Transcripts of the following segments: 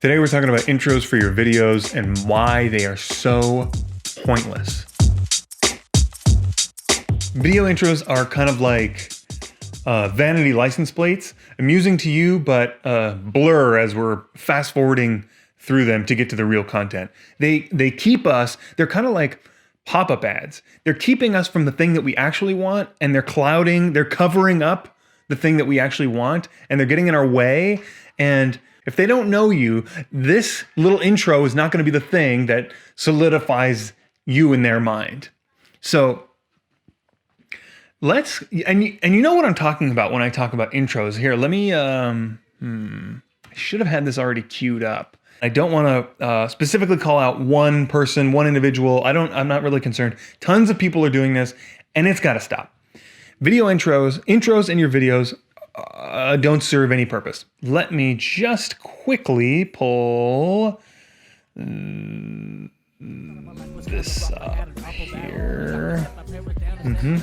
Today we're talking about intros for your videos and why they are so pointless. Video intros are kind of like vanity license plates, amusing to you, but blur as we're fast forwarding through them to get to the real content. They keep us, they're kind of like pop-up ads. They're keeping us from the thing that we actually want, and they're covering up the thing that we actually want, and they're getting in our way. And if they don't know you, this little intro is not going to be the thing that solidifies you in their mind. So and you know what I'm talking about when I talk about intros. Here, let me, I should have had this already queued up. I don't want to specifically call out one person, one individual. I'm not really concerned. Tons of people are doing this, and it's got to stop. Video intros in your videos don't serve any purpose. Let me just quickly pull this up here.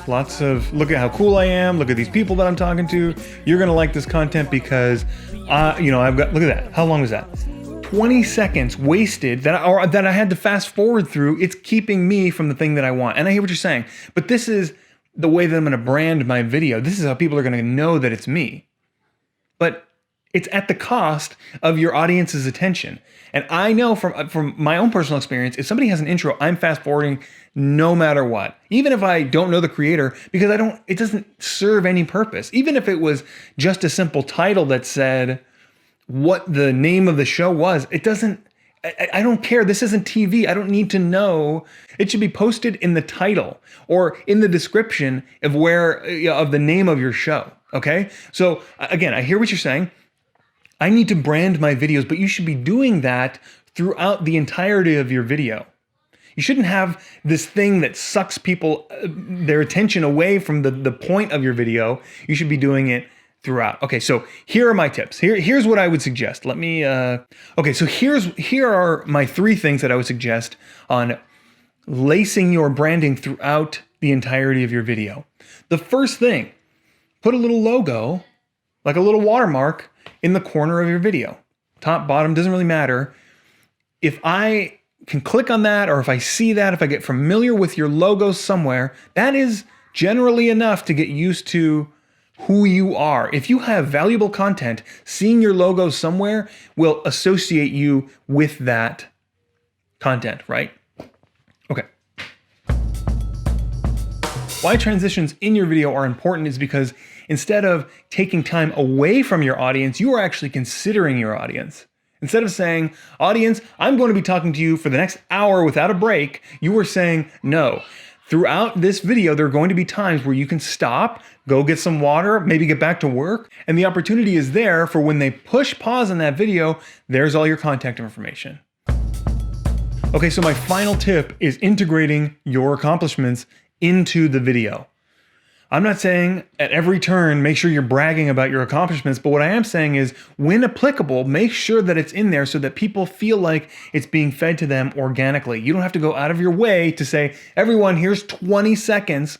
Lots of, look at how cool I am. Look at these people that I'm talking to. You're going to like this content because, I've got, look at that. How long was that? 20 seconds wasted that I had to fast forward through. It's keeping me from the thing that I want. And I hear what you're saying, but this is the way that I'm going to brand my video. This is how people are going to know that it's me. But it's at the cost of your audience's attention. And I know from my own personal experience, if somebody has an intro, I'm fast forwarding no matter what. Even if I don't know the creator, because it doesn't serve any purpose. Even if it was just a simple title that said what the name of the show was, it doesn't, I don't care. This isn't TV. I don't need to know. It should be posted in the title or in the description of of the name of your show. Okay. So again, I hear what you're saying. I need to brand my videos, but you should be doing that throughout the entirety of your video. You shouldn't have this thing that sucks people, their attention away from the point of your video. You should be doing it throughout. Okay, so here are my tips. Here's what I would suggest. Let me, okay, so here are my 3 things that I would suggest on lacing your branding throughout the entirety of your video. The first thing, put a little logo, like a little watermark in the corner of your video. Top, bottom, doesn't really matter. If I can click on that, or if I see that, if I get familiar with your logo somewhere, that is generally enough to get used to who you are. If you have valuable content, seeing your logo somewhere will associate you with that content, right? Okay. Why transitions in your video are important is because instead of taking time away from your audience, you are actually considering your audience. Instead of saying, audience, I'm going to be talking to you for the next hour without a break, you are saying, no. Throughout this video, there are going to be times where you can stop, go get some water, maybe get back to work, and the opportunity is there for when they push pause on that video, there's all your contact information. Okay, so my final tip is integrating your accomplishments into the video. I'm not saying at every turn, make sure you're bragging about your accomplishments, but what I am saying is, when applicable, make sure that it's in there so that people feel like it's being fed to them organically. You don't have to go out of your way to say, everyone, here's 20 seconds,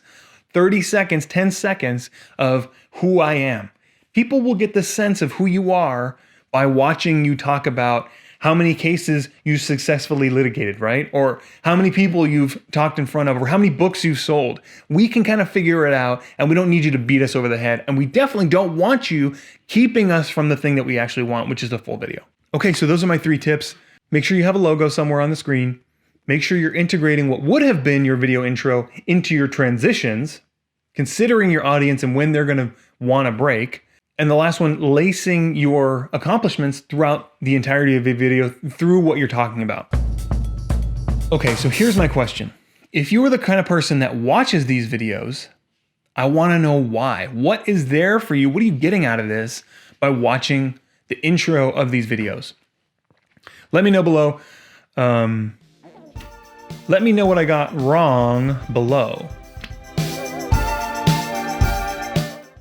30 seconds, 10 seconds of who I am. People will get the sense of who you are by watching you talk about how many cases you successfully litigated, right? Or how many people you've talked in front of, or how many books you've sold. We can kind of figure it out, and we don't need you to beat us over the head. And we definitely don't want you keeping us from the thing that we actually want, which is the full video. Okay, so those are my 3 tips. Make sure you have a logo somewhere on the screen. Make sure you're integrating what would have been your video intro into your transitions, considering your audience and when they're gonna want a break. And the last one, lacing your accomplishments throughout the entirety of the video through what you're talking about. Okay, so here's my question. If you are the kind of person that watches these videos, I wanna know why. What is there for you? What are you getting out of this by watching the intro of these videos? Let me know below. Let me know what I got wrong below.